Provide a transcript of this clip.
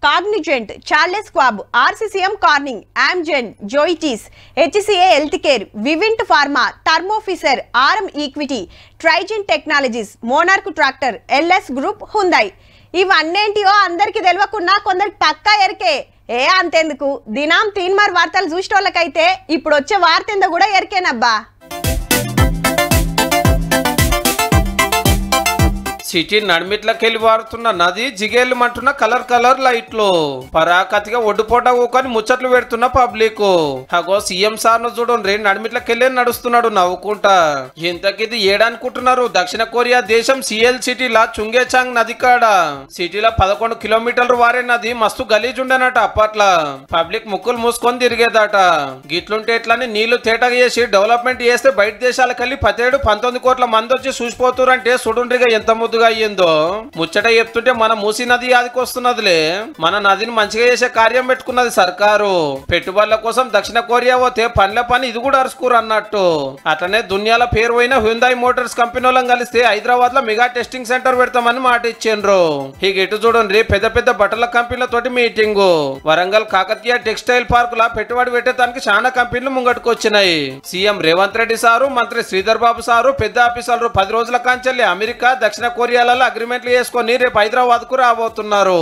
Cognizant, Charles Schwab, RCCM Corning, Amgen, Zoetis, HCA health care, Vivint pharma, Thermo Fisher, RM equity, Trigyn technologies, Monarch tractor, LS group, Hyundai. ఇవన్నేంటియో అందరికి తెలియకున్నా కొందరికి పక్కా ఎరికే. అంతెందుకు, దినాం తీన్మార్ వార్తలు చూసేటోళ్ళకైతే ఇప్పుడు వచ్చే వార్త ఏందో కూడా ఎరికేనబ్బా. సిటీ నడిమిట్లకెళ్ళి వారుతున్న నది జిగేళ్ళమంటున్న కలర్ లైట్లు పరాకతిగా ఒడ్డుపోట ఊకొని ముచ్చట్లు పెడుతున్న పబ్లిక్. హగో సీఎం సార్ ను చూడండి, నడిమిట్లకెళ్ళి నడుస్తున్నాడు నవ్వుకుంటా. ఇంతకిది ఏడనుకుంటున్నారు? దక్షిణ కొరియా దేశం సిఎల్ సిటీలా చుంగేచాంగ్ నది కాడ సిటీలో 11 కిలోమీటర్లు వారే నది మస్తు గలీజ్ ఉండేనట. అప్పట్లా పబ్లిక్ ముక్కులు మూసుకొని తిరిగేదట. గిట్లుంటే ఎట్లని నీళ్లు తేటగా చేసి డెవలప్మెంట్ చేస్తే బయట దేశాలకెళ్ళి 19 కోట్ల మంది వచ్చి చూసిపోతురంటే చూడుండ్రిగా ఎంత ముద్దు అయ్యిందో. ముచ్చట చెప్తుంటే మన మూసీ నది యాదికి వస్తున్నదిలే. మన నదిని మంచిగా చేసే కార్యం పెట్టుకున్నది సర్కారు. పెట్టుబడుల కోసం దక్షిణ కొరియా పోతే పనిల పని ఇది కూడా అరుచుకోరు అన్నట్టు. అట్లనే దునియాల పేరు పోయిన హ్యుందాయ్ మోటార్స్ కంపెనీలను కలిస్తే హైదరాబాద్ లో మెగా టెస్టింగ్ సెంటర్ పెడతామని మాట ఇచ్చిండ్రు. ఇక ఇటు చూడండి, పెద్ద బట్టల కంపెనీలతోటి meeting. Warangal Kakatiya textile park లా పెట్టుబడి పెట్టడానికి చాలా కంపెనీలు ముంగట్టుకొచ్చినాయి. సీఎం రేవంత్ రెడ్డి సారు, మంత్రి శ్రీధర్ బాబు సారు, పెద్ద ఆఫీసర్లు 10 రోజుల కాంచెల్లి అమెరికా, దక్షిణ కొరియాలలో అగ్రిమెంట్లు చేసుకొని రేపు హైదరాబాద్ కు రాబోతున్నారు.